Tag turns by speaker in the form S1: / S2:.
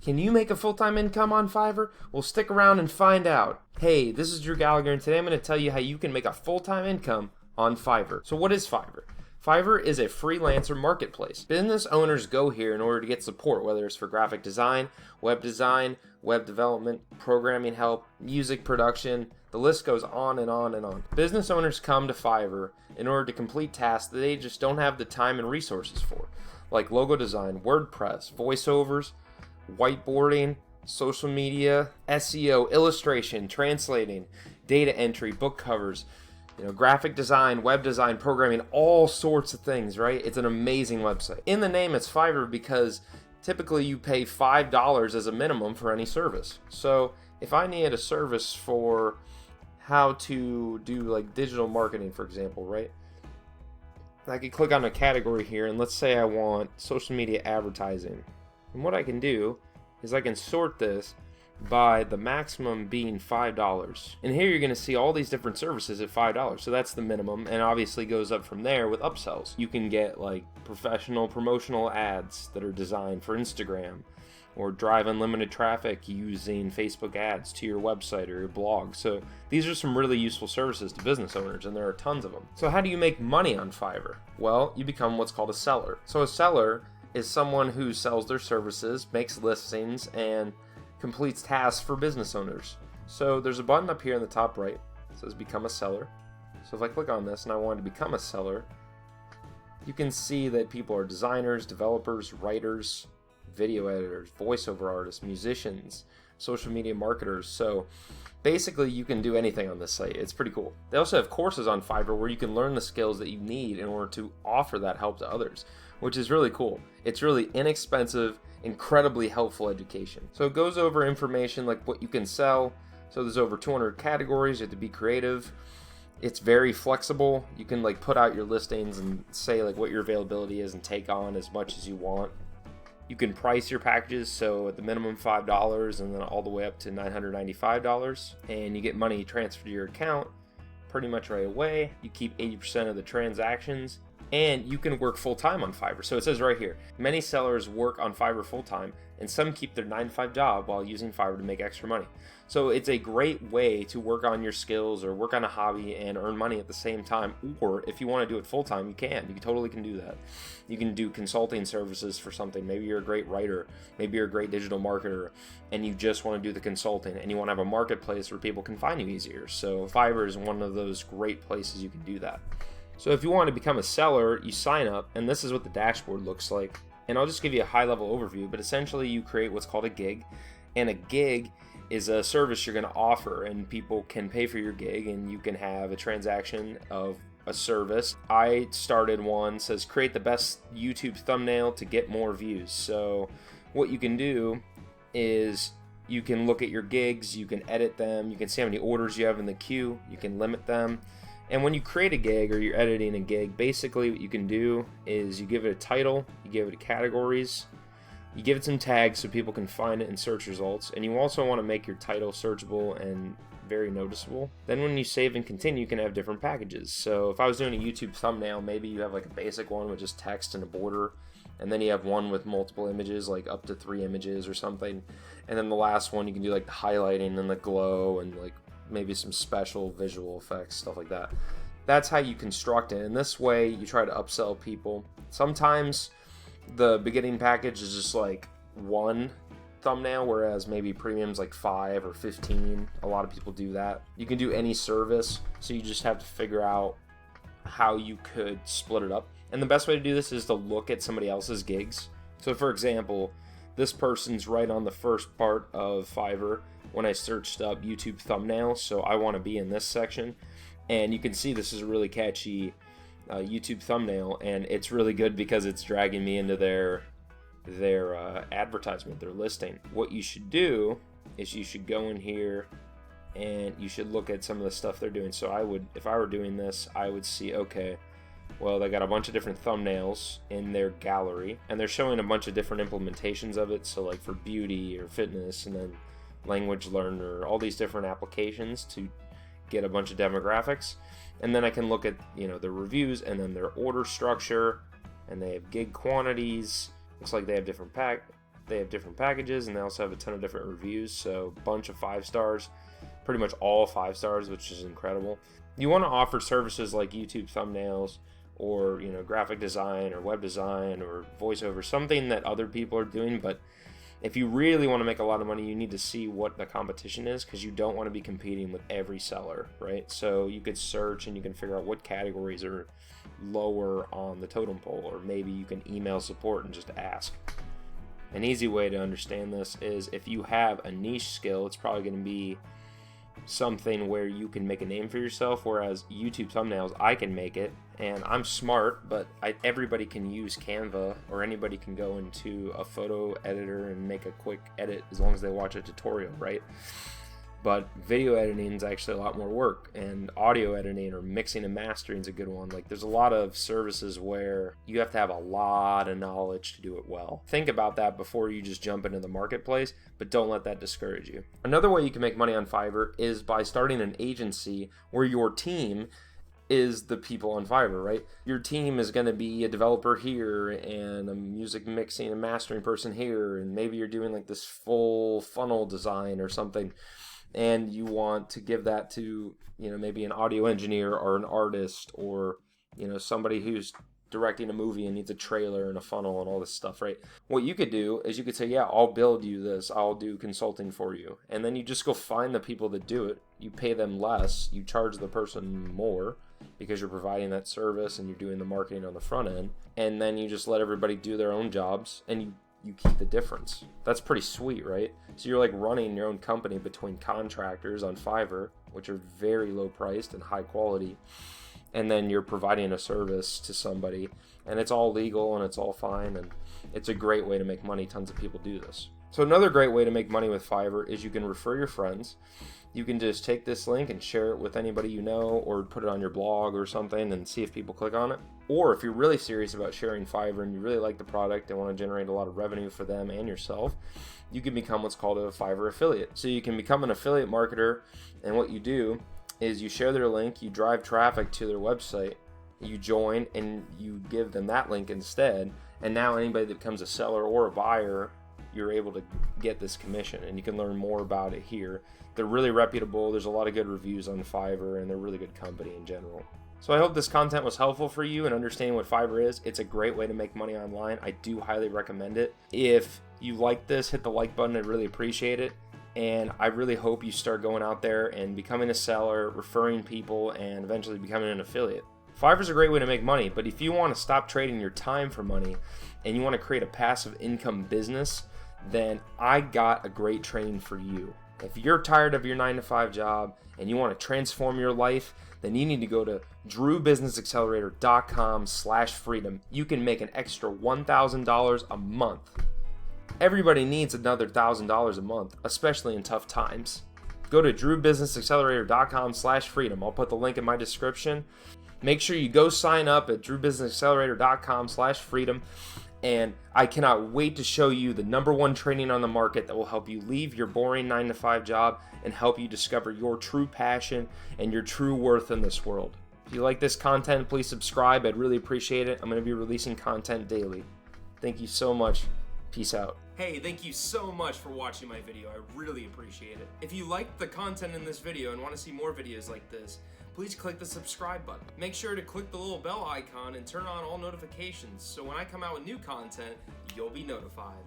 S1: Can you make a full-time income on Fiverr? Well, stick around and find out. Hey, this is Drew Gallagher, and today I'm going to tell you how you can make a full-time income on Fiverr. So what is Fiverr? Fiverr is a freelancer marketplace. Business owners go here in order to get support, whether it's for graphic design, web development, programming help, music production. The list goes on and on and on. Business owners come to Fiverr in order to complete tasks that they just don't have the time and resources for, like logo design, WordPress, voiceovers, whiteboarding, social media, SEO, illustration, translating, data entry, book covers, graphic design, web design, programming, all sorts of things, right? It's an amazing website. In the name, it's Fiverr because typically you pay $5 as a minimum for any service. So if I need a service for how to do like digital marketing, for example, right? I could click on a category here, and let's say I want social media advertising. And what I can do is I can sort this by the maximum being $5. And here you're going to see all these different services at $5. So that's the minimum, and obviously goes up from there with upsells. You can get like professional promotional ads that are designed for Instagram, or drive unlimited traffic using Facebook ads to your website or your blog. So these are some really useful services to business owners, and there are tons of them. So how do you make money on Fiverr? Well, you become what's called a seller. So a seller is someone who sells their services, makes listings, and completes tasks for business owners. So there's a button up here in the top right. It says become a seller. So if I click on this and I want to become a seller, you can see that people are designers, developers, writers, video editors, voiceover artists, musicians, social media marketers. So basically you can do anything on this site. It's pretty cool. They also have courses on Fiverr where you can learn the skills that you need in order to offer that help to others, which is really cool. It's really inexpensive, incredibly helpful education. So it goes over information like what you can sell. So there's over 200 categories. You have to be creative. It's very flexible. You can like put out your listings and say like what your availability is and take on as much as you want. You can price your packages, so at the minimum $5 and then all the way up to $995, and you get money transferred to your account pretty much right away. You keep 80% of the transactions, and you can work full-time on Fiverr. So it says right here, many sellers work on Fiverr full-time, and some keep their 9-to-5 job while using Fiverr to make extra money. So it's a great way to work on your skills or work on a hobby and earn money at the same time. Or if you want to do it full-time, you can. You totally can do that. You can do consulting services for something. Maybe you're a great writer. Maybe you're a great digital marketer, and you just want to do the consulting, and you want to have a marketplace where people can find you easier. So Fiverr is one of those great places you can do that. So if you want to become a seller, you sign up, and this is what the dashboard looks like. And I'll just give you a high-level overview, but essentially you create what's called a gig, and a gig is a service you're going to offer, and people can pay for your gig, and you can have a transaction of a service. I started one, says create the best YouTube thumbnail to get more views. So what you can do is you can look at your gigs, you can edit them, you can see how many orders you have in the queue, you can limit them. And when you create a gig or you're editing a gig, basically what you can do is you give it a title, you give it categories, you give it some tags so people can find it in search results, and you also want to make your title searchable and very noticeable. Then when you save and continue, you can have different packages. So if I was doing a YouTube thumbnail, maybe you have like a basic one with just text and a border, and then you have one with multiple images, like up to 3 images or something. And then the last one, you can do like the highlighting and the glow and like maybe some special visual effects, stuff like that. That's how you construct it. And this way you try to upsell people. Sometimes the beginning package is just like one thumbnail, whereas maybe premium's like 5 or 15. A lot of people do that. You can do any service, so you just have to figure out how you could split it up. And the best way to do this is to look at somebody else's gigs. So for example, this person's right on the first part of Fiverr when I searched up YouTube thumbnail, so I want to be in this section. And you can see this is a really catchy YouTube thumbnail, and it's really good because it's dragging me into their advertisement, their listing. What you should do is you should go in here and you should look at some of the stuff they're doing. So I would, if I were doing this, I would see, okay, well, they got a bunch of different thumbnails in their gallery, and they're showing a bunch of different implementations of it. So like for beauty or fitness, and then language learner, all these different applications to get a bunch of demographics. And then I can look at, their reviews, and then their order structure, and they have gig quantities. Looks like they have different They have different packages, and they also have a ton of different reviews, so a bunch of 5 stars, pretty much all 5 stars, which is incredible. You want to offer services like YouTube thumbnails, or graphic design or web design or voiceover, something that other people are doing. But if you really want to make a lot of money, you need to see what the competition is, because you don't want to be competing with every seller, right? So you could search and you can figure out what categories are lower on the totem pole, or maybe you can email support and just ask. An easy way to understand this is, if you have a niche skill, it's probably going to be something where you can make a name for yourself, whereas YouTube thumbnails, I can make it, and I'm smart, but everybody can use Canva, or anybody can go into a photo editor and make a quick edit as long as they watch a tutorial, right? But video editing is actually a lot more work, and audio editing or mixing and mastering is a good one. Like, there's a lot of services where you have to have a lot of knowledge to do it well. Think about that before you just jump into the marketplace, but don't let that discourage you. Another way you can make money on Fiverr is by starting an agency where your team is the people on Fiverr, right? Your team is going to be a developer here and a music mixing and mastering person here, and maybe you're doing like this full funnel design or something, and you want to give that to, maybe an audio engineer or an artist, or, somebody who's directing a movie and needs a trailer and a funnel and all this stuff, right? What you could do is you could say, yeah, I'll build you this, I'll do consulting for you. And then you just go find the people that do it. You pay them less, you charge the person more because you're providing that service and you're doing the marketing on the front end. And then you just let everybody do their own jobs, and you keep the difference. That's pretty sweet, right? So you're like running your own company between contractors on Fiverr, which are very low priced and high quality, and then you're providing a service to somebody, and it's all legal and it's all fine, and it's a great way to make money. Tons of people do this. So another great way to make money with Fiverr is you can refer your friends. You can just take this link and share it with anybody you know, or put it on your blog or something and see if people click on it. Or if you're really serious about sharing Fiverr and you really like the product and want to generate a lot of revenue for them and yourself, you can become what's called a Fiverr affiliate. So you can become an affiliate marketer, and what you do is you share their link, you drive traffic to their website, you join, and you give them that link instead, and now anybody that becomes a seller or a buyer, you're able to get this commission, and you can learn more about it here. They're really reputable, there's a lot of good reviews on Fiverr, and they're a really good company in general. So I hope this content was helpful for you in understanding what Fiverr is. It's a great way to make money online. I do highly recommend it. If you like this, hit the like button, I'd really appreciate it. And I really hope you start going out there and becoming a seller, referring people, and eventually becoming an affiliate. Fiverr's a great way to make money, but if you want to stop trading your time for money and you want to create a passive income business, then I got a great training for you. If you're tired of your 9-to-5 job and you want to transform your life, then you need to go to drewbusinessaccelerator.com/freedom. You can make an extra $1,000 a month. Everybody needs another $1,000 a month, especially in tough times. Go to drewbusinessaccelerator.com/freedom. I'll put the link in my description. Make sure you go sign up at drewbusinessaccelerator.com/freedom. And I cannot wait to show you the #1 training on the market that will help you leave your boring 9-to-5 job and help you discover your true passion and your true worth in this world. If you like this content, please subscribe. I'd really appreciate it. I'm going to be releasing content daily. Thank you so much. Peace out. Hey, thank you so much for watching my video. I really appreciate it. If you liked the content in this video and want to see more videos like this, please click the subscribe button. Make sure to click the little bell icon and turn on all notifications so when I come out with new content, you'll be notified.